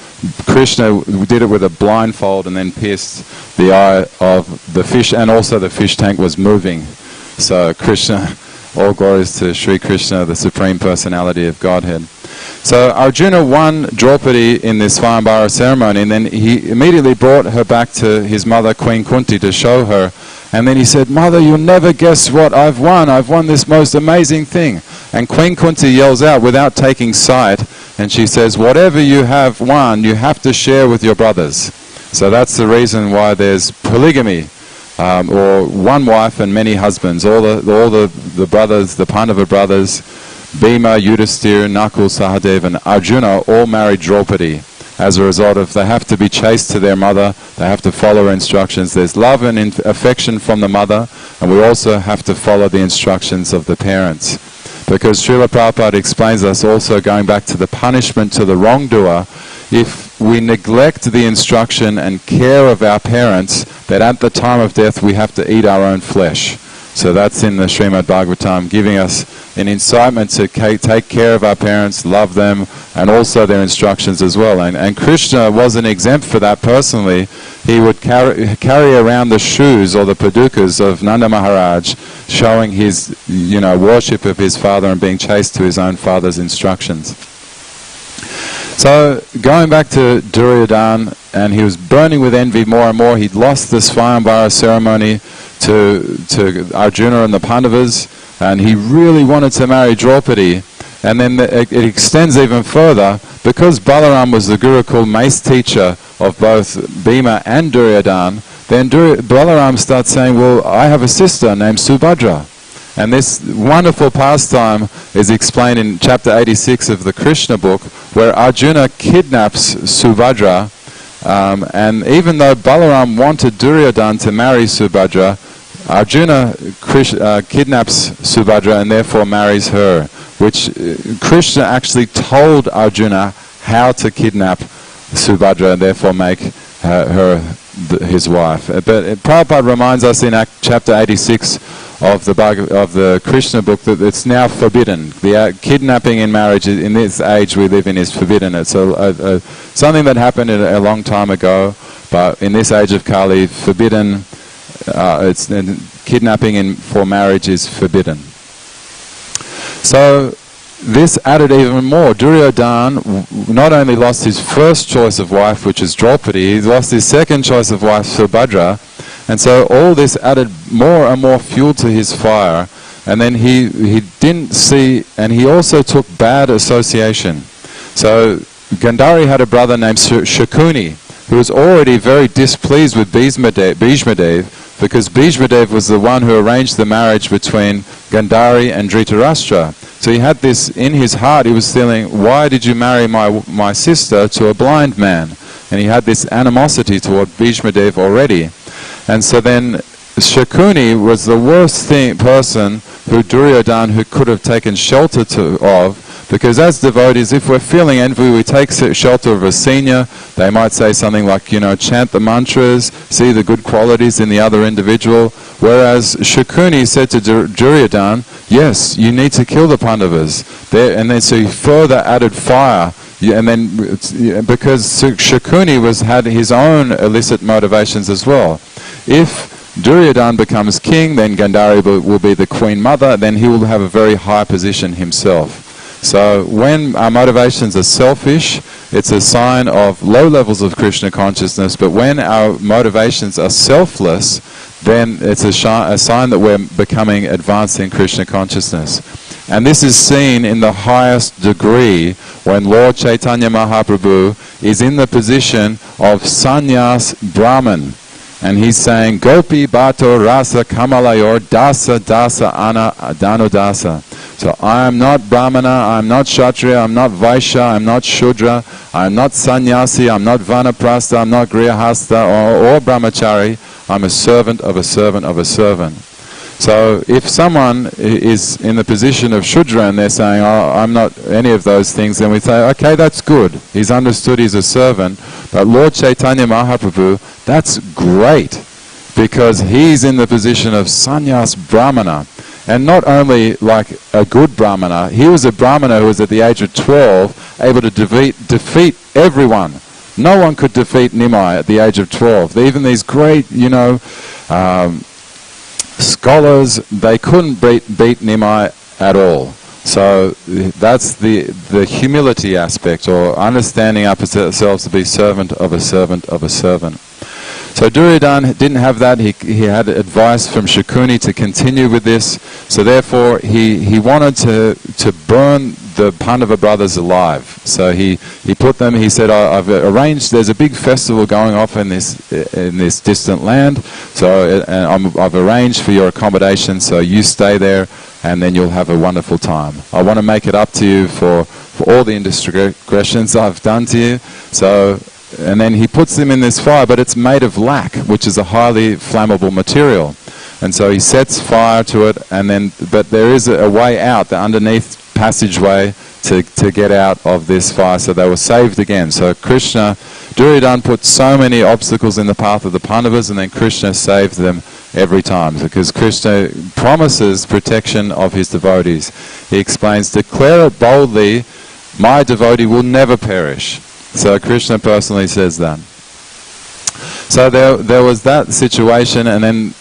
Speaker 1: Krishna did it with a blindfold and then pierced the eye of the fish, and also the fish tank was moving. So Krishna, all glories to Sri Krishna, the Supreme Personality of Godhead. So Arjuna won Draupadi in this Swayamvara ceremony, and then he immediately brought her back to his mother, Queen Kunti, to show her. And then he said, "Mother, you'll never guess what I've won. I've won this most amazing thing." And Queen Kunti yells out without taking sight, and she says, "Whatever you have won, you have to share with your brothers." So that's the reason why there's polygamy, or one wife and many husbands. All the brothers, the Pandava brothers, Bhima, Yudhisthira, Nakul, Sahadev, and Arjuna all married Draupadi as a result of they have to be chaste to their mother, they have to follow her instructions. There's love and affection from the mother, and we also have to follow the instructions of the parents. Because Srila Prabhupada explains us also, going back to the punishment to the wrongdoer, if we neglect the instruction and care of our parents, that at the time of death we have to eat our own flesh. So that's in the Srimad Bhagavatam, giving us an incitement to take care of our parents, love them, and also their instructions as well. And Krishna wasn't exempt for that personally. He would carry around the shoes or the padukas of Nanda Maharaj, showing his worship of his father and being chaste to his own father's instructions. So going back to Duryodhan, and he was burning with envy more and more. He'd lost the Swayamvara ceremony to Arjuna and the Pandavas, and he really wanted to marry Draupadi. And then it extends even further, because Balaram was the Gurukul mace teacher of both Bhima and Duryodhan. Then Balaram starts saying, well, I have a sister named Subhadra. And this wonderful pastime is explained in chapter 86 of the Krishna book, where Arjuna kidnaps Subhadra, and even though Balaram wanted Duryodhan to marry Subhadra, Arjuna kidnaps Subhadra and therefore marries her, which Krishna actually told Arjuna how to kidnap Subhadra and therefore make her his wife. But Prabhupada reminds us in chapter 86 of the Krishna book that it's now forbidden. The kidnapping in marriage in this age we live in is forbidden. It's something that happened a long time ago, but in this age of Kali, forbidden. Kidnapping for marriage is forbidden. So this added even more. Duryodhan not only lost his first choice of wife, which is Draupadi, he lost his second choice of wife, Subhadra, and so all this added more and more fuel to his fire. And then he didn't see, and he also took bad association. So Gandhari had a brother named Shakuni, who was already very displeased with Bhishmadev, because Bhishmadev was the one who arranged the marriage between Gandhari and Dhritarashtra. So he had this in his heart. He was feeling, why did you marry my sister to a blind man? And he had this animosity toward Bhishmadev already. And so then Shakuni was the worst person who Duryodhan who could have taken shelter of, because as devotees, if we're feeling envy, we take shelter of a senior. They might say something like, chant the mantras, see the good qualities in the other individual. Whereas Shakuni said to Duryodhan, yes, you need to kill the Pandavas. And then so he further added fire. And then because Shakuni had his own illicit motivations as well. If Duryodhan becomes king, then Gandhari will be the queen mother, then he will have a very high position himself. So when our motivations are selfish, it's a sign of low levels of Krishna consciousness, but when our motivations are selfless, then it's a sign that we're becoming advanced in Krishna consciousness. And this is seen in the highest degree when Lord Chaitanya Mahaprabhu is in the position of sannyas Brahman. And he's saying, Gopi Bhato Rasa Kamalayor Dasa Dasa Ana Danu Dasa. So I am not Brahmana, I am not Kshatriya, I am not Vaishya, I am not Shudra, I am not Sannyasi, I am not Vanaprastha, I am not Grihastha or Brahmachari. I am a servant of a servant of a servant. So if someone is in the position of Shudra and they're saying, oh, I'm not any of those things, then we say, okay, that's good. He's understood he's a servant. But Lord Chaitanya Mahaprabhu, that's great, because he's in the position of sannyas Brahmana. And not only like a good Brahmana, he was a Brahmana who was at the age of 12 able to defeat everyone. No one could defeat Nimai at the age of 12. Even these great, scholars, they couldn't beat Nimai at all. So that's the humility aspect, or understanding ourselves to be servant of a servant of a servant. So Duryodhan didn't have that. He had advice from Shakuni to continue with this. So therefore he wanted to burn the Pandava brothers alive. So he put them, he said, I've arranged, there's a big festival going off in this distant land. So I've arranged for your accommodation, so you stay there and then you'll have a wonderful time. I want to make it up to you for all the indiscretions I've done to you. So, and then he puts them in this fire, but it's made of lac, which is a highly flammable material. And so he sets fire to it, and then, but there is a way out, the underneath passageway to get out of this fire. So they were saved again. So Duryodhan put so many obstacles in the path of the Pandavas, and then Krishna saved them every time, because Krishna promises protection of his devotees. He explains, declare it boldly, my devotee will never perish. So Krishna personally says that. So there was that situation, and then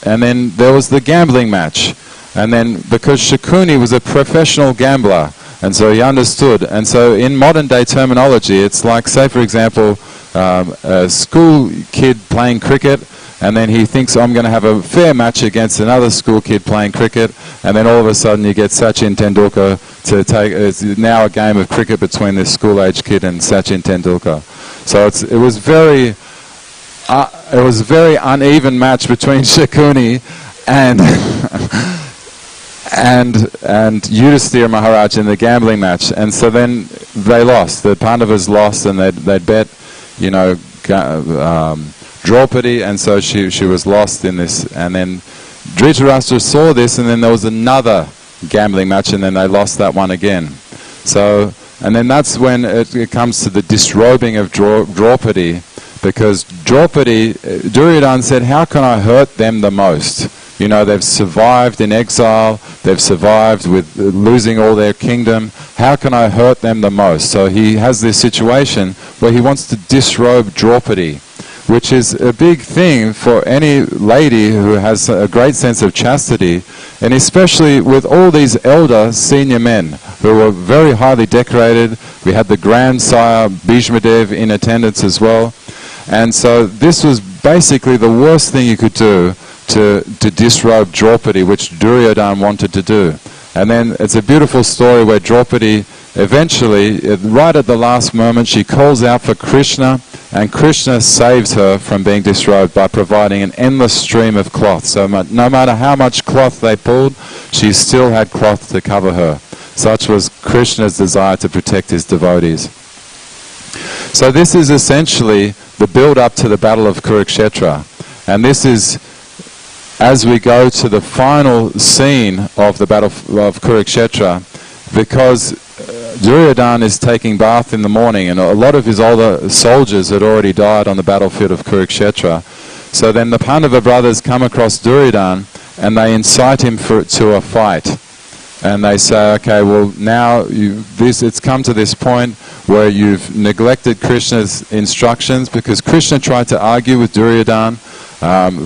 Speaker 1: there was the gambling match. And then because Shakuni was a professional gambler, and so he understood. And so in modern day terminology, it's like, say for example, a school kid playing cricket, and then he thinks, I'm going to have a fair match against another school kid playing cricket, and then all of a sudden you get Sachin Tendulkar to take, it's now a game of cricket between this school-age kid and Sachin Tendulkar. So it was a very uneven match between Shakuni and and Yudhisthira Maharaj in the gambling match. And so then they lost. The Pandavas lost, and they'd bet, Draupadi, and so she was lost in this. And then Dhritarashtra saw this, and then there was another gambling match, and then they lost that one again. So, and then that's when it comes to the disrobing of Draupadi, because Duryodhan said, how can I hurt them the most? They've survived in exile, they've survived with losing all their kingdom. How can I hurt them the most? So he has this situation where he wants to disrobe Draupadi, which is a big thing for any lady who has a great sense of chastity, and especially with all these elder senior men who were very highly decorated. We had the grandsire Bhishmadev in attendance as well. And so this was basically the worst thing you could do to disrobe Draupadi, which Duryodhan wanted to do. And then it's a beautiful story where Draupadi eventually, right at the last moment, she calls out for Krishna, and Krishna saves her from being disrobed by providing an endless stream of cloth. So no matter how much cloth they pulled, she still had cloth to cover her. Such was Krishna's desire to protect his devotees. So this is essentially the build-up to the Battle of Kurukshetra. And this is, as we go to the final scene of the Battle of Kurukshetra, because Duryodhan is taking bath in the morning, and a lot of his older soldiers had already died on the battlefield of Kurukshetra. So then the Pandava brothers come across Duryodhan, and they incite him to a fight. And they say, okay, well now it's come to this point where you've neglected Krishna's instructions, because Krishna tried to argue with Duryodhan,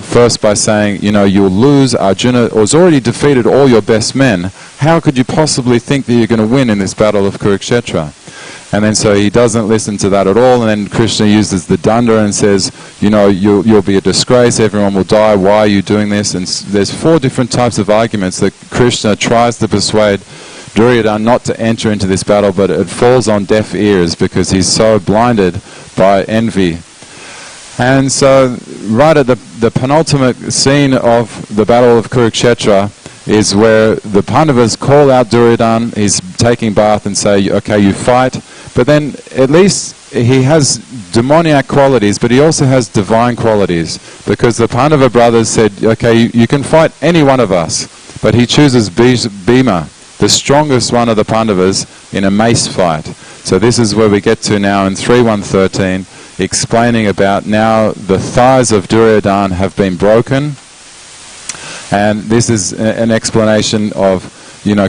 Speaker 1: first by saying, you'll lose. Arjuna has already defeated all your best men. How could you possibly think that you're going to win in this battle of Kurukshetra? And then so he doesn't listen to that at all, and then Krishna uses the danda and says, you'll be a disgrace, everyone will die, why are you doing this? And there's 4 different types of arguments that Krishna tries to persuade Duryodhan not to enter into this battle, but it falls on deaf ears because he's so blinded by envy. And so right at the penultimate scene of the Battle of Kurukshetra is where the Pandavas call out Duryodhan. He's taking bath and say, okay, you fight. But then at least he has demoniac qualities, but he also has divine qualities, because the Pandava brothers said, okay, you can fight any one of us. But he chooses Bhima, the strongest one of the Pandavas, in a mace fight. So this is where we get to now in 3.1.13, explaining about now the thighs of Duryodhan have been broken. And this is an explanation of,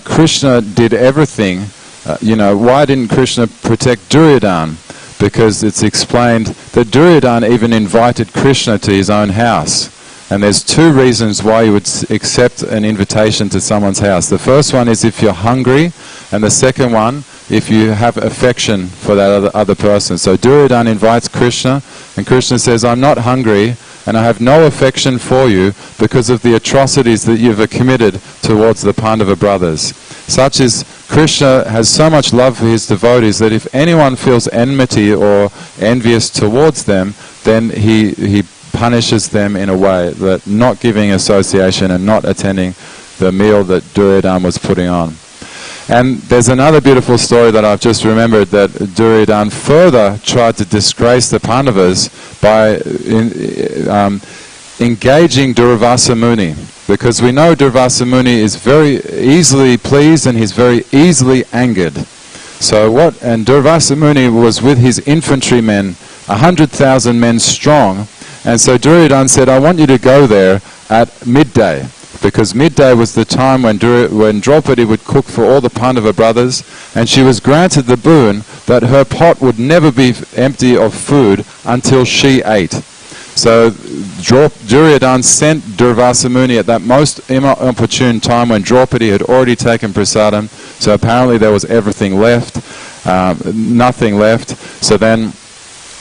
Speaker 1: Krishna did everything. Why didn't Krishna protect Duryodhan? Because it's explained that Duryodhan even invited Krishna to his own house. And there's 2 reasons why you would accept an invitation to someone's house. The first one is if you're hungry, and the second one, if you have affection for that other person. So Duryodhan invites Krishna, and Krishna says, I'm not hungry, and I have no affection for you because of the atrocities that you've committed towards the Pandava brothers. Such is, Krishna has so much love for his devotees that if anyone feels enmity or envious towards them, then he punishes them in a way that not giving association and not attending the meal that Duryodhan was putting on. And there's another beautiful story that I've just remembered, that Duryodhan further tried to disgrace the Pandavas by engaging Durvasa Muni, because we know Durvasa Muni is very easily pleased and he's very easily angered. And Durvasa Muni was with his infantrymen, 100,000 men strong, and so Duryodhan said, I want you to go there at midday, because midday was the time when Draupadi would cook for all the Pandava brothers, and she was granted the boon that her pot would never be empty of food until she ate. So Duryodhan sent Durvasa Muni at that most inopportune time when Draupadi had already taken prasadam, so apparently there was everything left, nothing left. So then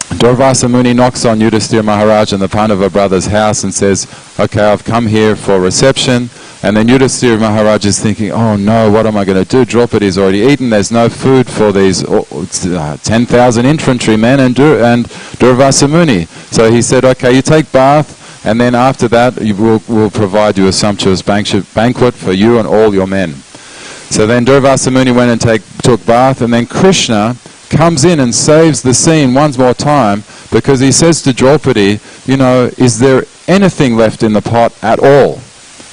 Speaker 1: Durvasa Muni knocks on Yudhisthira Maharaj and the Pandava brothers' house and says, okay, I've come here for reception. And then Yudhisthira Maharaj is thinking, oh no, what am I going to do? Draupadi's already eaten, there's no food for these 10,000 infantrymen and Durvasa Muni. So he said, okay, you take bath, and then after that we'll provide you a sumptuous banquet for you and all your men. So then Durvasa Muni went and took bath, and then Krishna comes in and saves the scene once more time, because he says to Draupadi, is there anything left in the pot at all?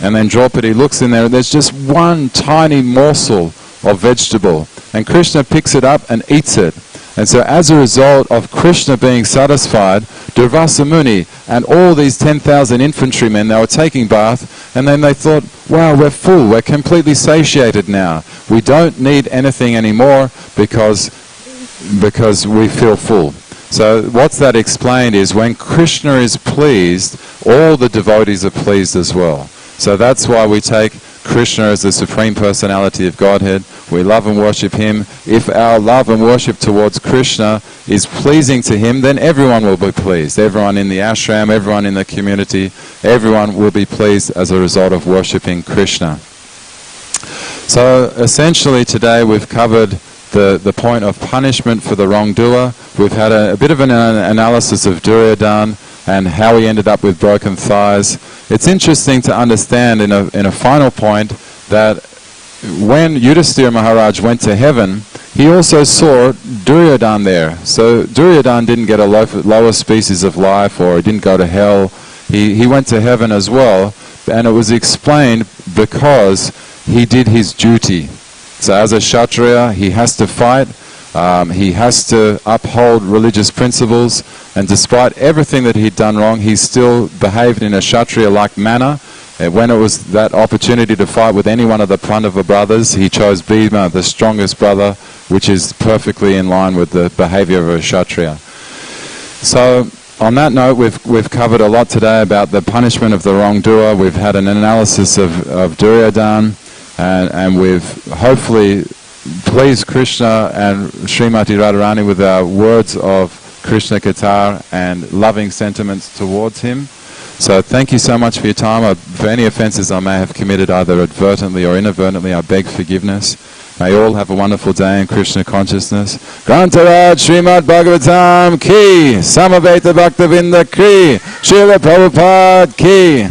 Speaker 1: And then Draupadi looks in there, and there's just one tiny morsel of vegetable, and Krishna picks it up and eats it. And so as a result of Krishna being satisfied, Durvasa Muni and all these 10,000 infantrymen, they were taking bath, and then they thought, wow, we're full, we're completely satiated now. We don't need anything anymore because we feel full. So what's that explained is when Krishna is pleased, all the devotees are pleased as well. So that's why we take Krishna as the Supreme Personality of Godhead. We love and worship Him. If our love and worship towards Krishna is pleasing to Him, then everyone will be pleased. Everyone in the ashram, everyone in the community, everyone will be pleased as a result of worshipping Krishna. So essentially today we've covered the point of punishment for the wrongdoer. We've had a bit of an analysis of Duryodhan and how he ended up with broken thighs. It's interesting to understand in a final point that when Yudhisthira Maharaj went to heaven, he also saw Duryodhan there. So Duryodhan didn't get a lower species of life, or he didn't go to hell. He went to heaven as well, and it was explained because he did his duty. So as a Kshatriya, he has to fight, he has to uphold religious principles, and despite everything that he'd done wrong, he still behaved in a Kshatriya-like manner. And when it was that opportunity to fight with any one of the Pandava brothers, he chose Bhima, the strongest brother, which is perfectly in line with the behavior of a Kshatriya. So on that note, we've covered a lot today about the punishment of the wrongdoer. We've had an analysis of Duryodhan, and we've hopefully pleased Krishna and Srimati Radharani with our words of Krishna Katar and loving sentiments towards him. So thank you so much for your time. For any offences I may have committed either advertently or inadvertently, I beg forgiveness. May you all have a wonderful day in Krishna consciousness. Grantaraj Srimad Bhagavatam ki, Samaveta Bhaktavinda ki, Srila Prabhupada ki.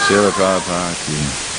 Speaker 1: Srila Prabhupada ki.